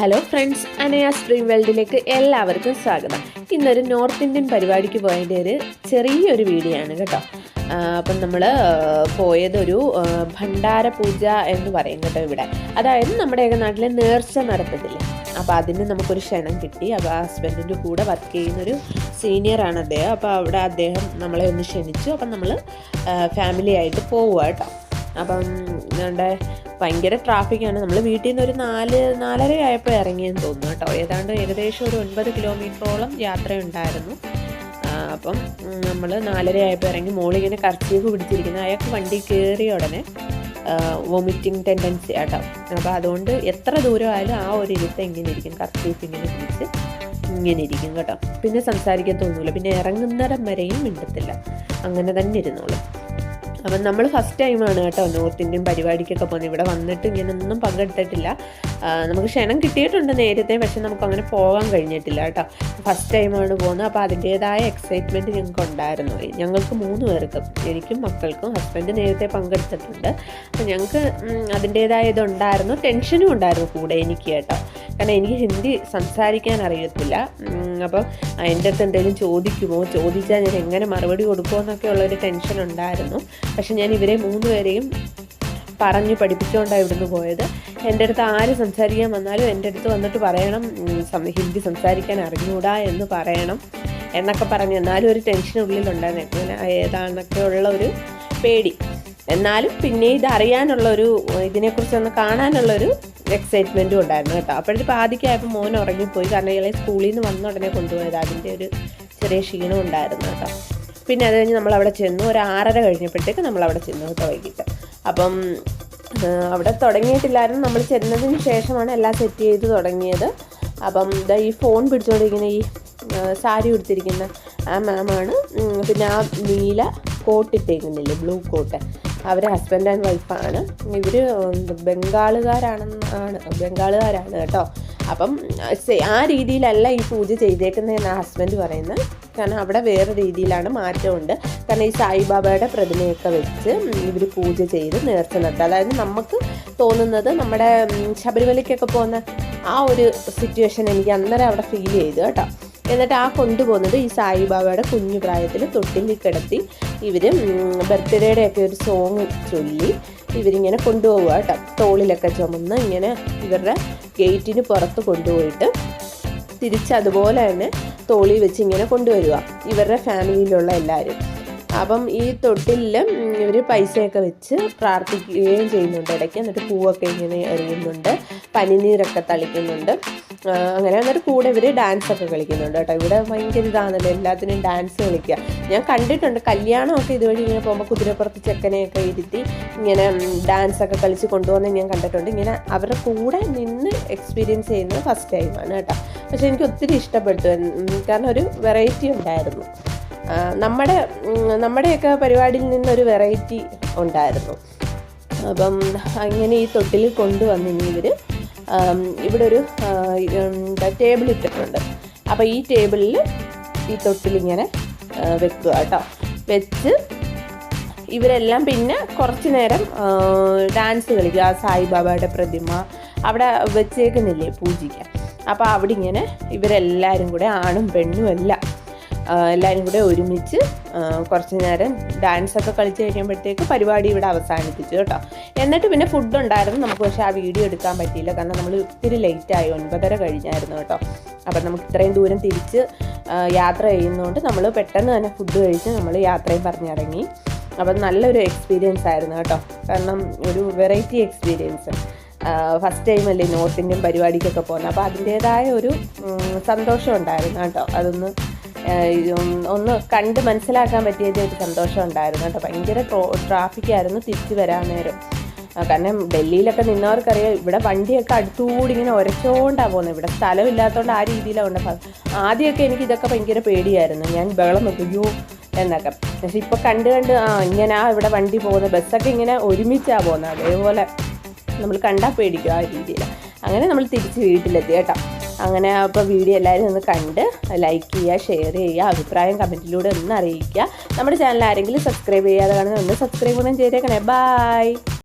Hello friends, അനയാസ് dream വേൾഡിലേക്ക് എല്ലാവർക്കും സ്വാഗതം. ഇന്നൊരു നോർത്ത് ഇന്ത്യൻ പരിപാടിക്ക് പോയതിൻ്റെ ഒരു ചെറിയൊരു വീഡിയോ ആണ് കേട്ടോ. അപ്പം നമ്മൾ പോയതൊരു ഭണ്ഡാര പൂജ എന്ന് പറയും കേട്ടോ ഇവിടെ. അതായത് നമ്മുടെയൊക്കെ നാട്ടിലെ നേർച്ച നടത്തത്തില്ലേ, അപ്പോൾ അതിന് നമുക്കൊരു ക്ഷണം കിട്ടി. അപ്പോൾ ഹസ്ബൻഡിൻ്റെ കൂടെ വർക്ക് ചെയ്യുന്നൊരു സീനിയറാണ് അദ്ദേഹം. അപ്പോൾ അവിടെ അദ്ദേഹം നമ്മളെ ഒന്ന് ക്ഷണിച്ചു. അപ്പം നമ്മൾ ഫാമിലി ആയിട്ട് പോവുക കേട്ടോ. അപ്പം ഞങ്ങളുടെ ഭയങ്കര ട്രാഫിക്കാണ്. നമ്മൾ വീട്ടിൽ നിന്ന് ഒരു 4-4:30 ആയപ്പോൾ ഇറങ്ങിയെന്ന് തോന്നുന്നു കേട്ടോ. ഏകദേശം ഒരു 9 കിലോമീറ്ററോളം യാത്രയുണ്ടായിരുന്നു. അപ്പം നമ്മൾ 4:30 ആയപ്പോൾ ഇറങ്ങി. മോളിങ്ങനെ കർച്ചീഫ് പിടിച്ചിരിക്കുന്നത്, അയാൾക്ക് വണ്ടി കയറിയ ഉടനെ വോമിറ്റിംഗ് ടെൻഡൻസി കേട്ടോ. അപ്പോൾ അതുകൊണ്ട് എത്ര ദൂരം ആയാലും ആ ഒരു ഇരുത്തം ഇങ്ങനെ ഇരിക്കും, കർച്ചീഫ് ഇങ്ങനെ പിടിച്ച് ഇങ്ങനെ ഇരിക്കും കേട്ടോ. പിന്നെ സംസാരിക്കത്തൊന്നുമില്ല, പിന്നെ ഇറങ്ങുന്നിടം വരെയും മിണ്ടത്തില്ല, അങ്ങനെ തന്നെ ഇരുന്നോളും. അപ്പം നമ്മൾ ഫസ്റ്റ് ടൈമാണ് കേട്ടോ നോർത്ത് ഇന്ത്യൻ പരിപാടിക്കൊക്കെ പോകുന്നത്. ഇവിടെ വന്നിട്ട് ഇങ്ങനെയൊന്നും പങ്കെടുത്തിട്ടില്ല. നമുക്ക് ക്ഷണം കിട്ടിയിട്ടുണ്ട് നേരത്തെ, പക്ഷെ നമുക്ക് അങ്ങനെ പോകാൻ കഴിഞ്ഞിട്ടില്ല കേട്ടോ. ഫസ്റ്റ് ടൈമാണ് പോകുന്നത്. അപ്പോൾ അതിൻ്റേതായ എക്സൈറ്റ്മെൻറ്റ് ഞങ്ങൾക്ക് ഉണ്ടായിരുന്നു. ഞങ്ങൾക്ക് 3 പേർക്കും, എനിക്കും മക്കൾക്കും. ഹസ്ബൻഡ് നേരത്തെ പങ്കെടുത്തിട്ടുണ്ട്. അപ്പോൾ ഞങ്ങൾക്ക് അതിൻ്റേതായ ഇതുണ്ടായിരുന്നു, ടെൻഷനും ഉണ്ടായിരുന്നു കൂടെ എനിക്ക് കേട്ടോ. കാരണം എനിക്ക് ഹിന്ദി സംസാരിക്കാൻ അറിയത്തില്ല. അപ്പോൾ എൻ്റെ അടുത്ത് എന്തെങ്കിലും ചോദിച്ചാൽ ഞാൻ എങ്ങനെ മറുപടി കൊടുക്കുമോ എന്നൊക്കെ ഉള്ളൊരു ടെൻഷൻ ഉണ്ടായിരുന്നു. പക്ഷെ ഞാൻ ഇവരെ 3 പേരെയും പറഞ്ഞ് പഠിപ്പിച്ചുകൊണ്ടാണ് ഇവിടുന്ന് പോയത്. എൻ്റെ അടുത്ത് ആര് സംസാരിക്കാൻ വന്നാലും എൻ്റെ അടുത്ത് വന്നിട്ട് പറയണം ഹിന്ദി സംസാരിക്കാൻ അറിഞ്ഞൂടാ എന്ന് പറയണം എന്നൊക്കെ പറഞ്ഞു. എന്നാലും ഒരു ടെൻഷൻ ഉള്ളിലുണ്ടായിരുന്നു, എങ്ങനെ ഏതാണെന്നൊക്കെ ഉള്ള ഒരു പേടി. എന്നാലും പിന്നെ ഇതറിയാനുള്ളൊരു, ഇതിനെക്കുറിച്ചൊന്ന് കാണാനുള്ളൊരു എക്സൈറ്റ്മെൻറ്റും ഉണ്ടായിരുന്നു കേട്ടോ. അപ്പോഴത്തെ പാതിക്കായപ്പോൾ മോൻ ഉറങ്ങിപ്പോയി. കാരണം ഇയാളെ സ്കൂളിൽ നിന്ന് വന്ന ഉടനെ കൊണ്ടുപോയത്, അതിൻ്റെ ഒരു ചെറിയ ക്ഷീണം ഉണ്ടായിരുന്നു കേട്ടോ. പിന്നെ അത് കഴിഞ്ഞ് നമ്മളവിടെ ചെന്നു. ഒരു 6:30 കഴിഞ്ഞപ്പോഴത്തേക്ക് നമ്മളവിടെ ചെന്നു കേട്ടോ, വൈകിട്ട്. അപ്പം അവിടെ തുടങ്ങിയിട്ടില്ലായിരുന്നു. നമ്മൾ ചെന്നതിന് ശേഷമാണ് എല്ലാം സെറ്റ് ചെയ്ത് തുടങ്ങിയത്. അപ്പം ഇതാ ഈ ഫോൺ പിടിച്ചുകൊണ്ടിരിക്കുന്ന ഈ സാരി ഉടുത്തിരിക്കുന്ന ആ മാമാണ്. പിന്നെ ആ നീല കോട്ടിട്ടേക്കുന്നില്ലേ, ബ്ലൂ കോട്ട്, അവരെ ഹസ്ബൻഡ് ആൻഡ് വൈഫാണ്. ഇവർ ബംഗാളുകാരാണ് കേട്ടോ. അപ്പം ആ രീതിയിലല്ല ഈ പൂജ ചെയ്തേക്കുന്നതെന്നാണ് ഹസ്ബൻഡ് പറയുന്നത്. കാരണം അവിടെ വേറെ രീതിയിലാണ്, മാറ്റമുണ്ട്. കാരണം ഈ സായിബാബയുടെ പ്രതിമയൊക്കെ വെച്ച് ഇവർ പൂജ ചെയ്ത് നേർച്ച നടത്തുക. അതായത് നമുക്ക് തോന്നുന്നത് നമ്മുടെ ശബരിമലയ്ക്കൊക്കെ പോകുന്ന ആ ഒരു സിറ്റുവേഷൻ എനിക്ക് അന്നേരം അവിടെ ഫീൽ ചെയ്തു കേട്ടോ. എന്നിട്ട് ആ കൊണ്ടുപോകുന്നത് ഈ സായിബാബയുടെ കുഞ്ഞു പ്രായത്തിൽ തൊട്ടിൽ കിടത്തി ഇവർ ബർത്ത്ഡേയുടെയൊക്കെ ഒരു സോങ് ചൊല്ലി ഇവരിങ്ങനെ കൊണ്ടുപോവുക കേട്ടോ. തോളിലൊക്കെ ചുമന്ന് ഇങ്ങനെ ഇവരുടെ ഗേറ്റിന് പുറത്ത് കൊണ്ടുപോയിട്ട് തിരിച്ചതുപോലെ തന്നെ തോളിൽ വെച്ച് ഇങ്ങനെ കൊണ്ടുവരിക ഇവരുടെ ഫാമിലിയിലുള്ള എല്ലാവരും. അപ്പം ഈ തൊട്ടിലിൽ ഇവർ പൈസയൊക്കെ വെച്ച് പ്രാർത്ഥിക്കുകയും ചെയ്യുന്നുണ്ട് ഇടയ്ക്ക്. എന്നിട്ട് പൂവൊക്കെ ഇങ്ങനെ എറിയുന്നുണ്ട്, പനിനീരൊക്കെ തളിക്കുന്നുണ്ട്. അങ്ങനെ എന്നിട്ട് കൂടെ ഇവർ ഡാൻസൊക്കെ കളിക്കുന്നുണ്ട് കേട്ടോ. ഇവിടെ ഭയങ്കര ഇതാണല്ലോ, എല്ലാത്തിനും ഡാൻസ് കളിക്കുക. ഞാൻ കണ്ടിട്ടുണ്ട് കല്യാണമൊക്കെ ഇതുവഴി ഇങ്ങനെ പോകുമ്പോൾ കുതിരപ്പുറത്ത് ചെക്കനെയൊക്കെ ഇരുത്തി ഇങ്ങനെ ഡാൻസൊക്കെ കളിച്ച് കൊണ്ടുപോകുന്നത് ഞാൻ കണ്ടിട്ടുണ്ട്. ഇങ്ങനെ അവരുടെ കൂടെ നിന്ന് എക്സ്പീരിയൻസ് ചെയ്യുന്നത് ഫസ്റ്റ് ടൈമാണ് കേട്ടോ. പക്ഷെ എനിക്ക് ഒത്തിരി ഇഷ്ടപ്പെട്ടു, കാരണം ഒരു വെറൈറ്റി ഉണ്ടായിരുന്നു. നമ്മുടെയൊക്കെ പരിപാടിയിൽ നിന്നൊരു വെറൈറ്റി ഉണ്ടായിരുന്നു. അപ്പം അങ്ങനെ ഈ തൊട്ടിൽ കൊണ്ടുവന്നിനി ഇവർ ഇവിടെ ഒരു ടേബിൾ ഇട്ടിട്ടുണ്ട്. അപ്പോൾ ഈ ടേബിളിൽ ഈ തൊട്ടിലിങ്ങനെ വെക്കുക കേട്ടോ. വെച്ച് ഇവരെല്ലാം പിന്നെ കുറച്ച് നേരം ഡാൻസ് കളിക്കുക. ആ സായിബാബയുടെ പ്രതിമ അവിടെ വെച്ചേക്കുന്നില്ലേ പൂജിക്കാൻ. അപ്പോൾ അവിടെ ഇങ്ങനെ ഇവരെല്ലാവരും കൂടെ, ആണും പെണ്ണും എല്ലാം എല്ലാവരും കൂടെ ഒരുമിച്ച് കുറച്ച് നേരം ഡാൻസൊക്കെ കളിച്ച് കഴിയുമ്പോഴത്തേക്ക് പരിപാടി ഇവിടെ അവസാനിപ്പിച്ചു കേട്ടോ. എന്നിട്ട് പിന്നെ ഫുഡ് ഉണ്ടായിരുന്നു നമുക്ക്, പക്ഷേ ആ വീഡിയോ എടുക്കാൻ പറ്റിയില്ല. കാരണം നമ്മൾ ഒത്തിരി ലേറ്റായി, 9:30 കഴിഞ്ഞായിരുന്നു കേട്ടോ. അപ്പം നമുക്ക് ഇത്രയും ദൂരം തിരിച്ച് യാത്ര ചെയ്യുന്നതുകൊണ്ട് നമ്മൾ പെട്ടെന്ന് തന്നെ ഫുഡ് കഴിച്ച് നമ്മൾ യാത്രയും പറഞ്ഞിറങ്ങി. അപ്പം നല്ലൊരു എക്സ്പീരിയൻസ് ആയിരുന്നു കേട്ടോ. കാരണം ഒരു വെറൈറ്റി എക്സ്പീരിയൻസ്. ഫസ്റ്റ് ടൈമല്ലേ നോർത്ത് ഇന്ത്യൻ പരിപാടിക്കൊക്കെ പോകുന്നത്. അപ്പോൾ അതിൻ്റേതായ ഒരു സന്തോഷം ഉണ്ടായിരുന്നു കേട്ടോ. അതൊന്ന് കണ്ട് മനസ്സിലാക്കാൻ പറ്റിയത് ഒരു സന്തോഷം ഉണ്ടായിരുന്നു കേട്ടോ. ഭയങ്കര ട്രാഫിക്കായിരുന്നു തിരിച്ച് വരാൻ നേരം. കാരണം ഡൽഹിയിലൊക്കെ നിന്നവർക്കറിയാം, ഇവിടെ വണ്ടിയൊക്കെ അടുത്തുകൂടി ഇങ്ങനെ ഉരച്ചോണ്ടാണ് പോകുന്നത്. ഇവിടെ സ്ഥലമില്ലാത്തതുകൊണ്ട് ആ രീതിയിലാണ് ഉണ്ട്. ആദ്യമൊക്കെ എനിക്ക് ഇതൊക്കെ ഭയങ്കര പേടിയായിരുന്നു, ഞാൻ ബഹളം വെക്കുകയോ എന്നൊക്കെ. പക്ഷെ ഇപ്പോൾ കണ്ട് ഇങ്ങനെ ഇവിടെ വണ്ടി പോകുന്നത്, ബസ്സൊക്കെ ഇങ്ങനെ ഒരുമിച്ചാണ് പോകുന്നത്. അതേപോലെ നമ്മൾ കണ്ടാൽ പേടിക്കും ആ രീതിയിൽ. അങ്ങനെ നമ്മൾ തിരിച്ച് വീട്ടിലെത്തി കേട്ടോ. അങ്ങനെ അപ്പോൾ വീഡിയോ എല്ലാവരും ഒന്ന് കണ്ട് ലൈക്ക് ചെയ്യുക, ഷെയർ ചെയ്യുക, അഭിപ്രായം കമൻറ്റിലൂടെ ഒന്ന് അറിയിക്കുക. നമ്മുടെ ചാനൽ ആരെങ്കിലും സബ്സ്ക്രൈബ് ചെയ്യാതെ കാണുന്നത് ഒന്ന് സബ്സ്ക്രൈബ് കൂടെ ചെയ്തേക്കണേ. ബൈ.